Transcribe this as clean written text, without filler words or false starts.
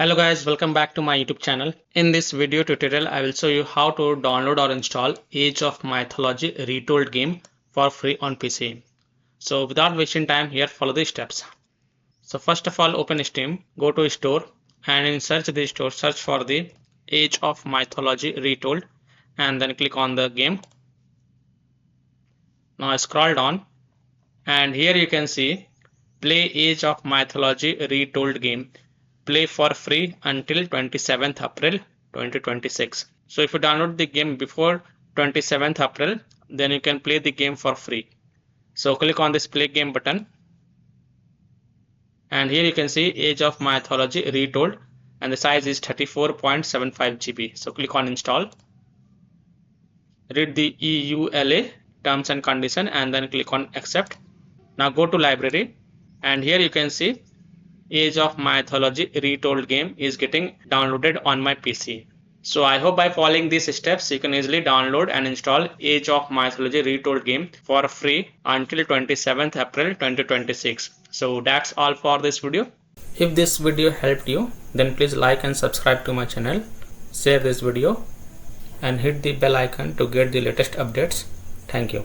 Hello guys, welcome back to my YouTube channel. In this video tutorial, I will show you how to download or install Age of Mythology Retold game for free on PC. So without wasting time, here follow the steps. So first of all, open Steam, go to store, and in search the store, search for the Age of Mythology Retold, and then click on the game. Now scroll down, and here you can see Play Age of Mythology Retold game. Play for free until 27th April 2026. So if you download the game before 27th April, then you can play the game for free. So click on this play game button, and here you can see Age of Mythology Retold, and the size is 34.75 GB. So click on install, read the EULA terms and condition, and then click on accept. Now go to library, and here you can see Age of Mythology Retold game is getting downloaded on my PC. So I hope by following these steps you can easily download and install Age of Mythology Retold game for free until 27th April 2026. So that's all for this video. If this video helped you, then please like and subscribe to my channel, share this video and hit the bell icon to get the latest updates. Thank you.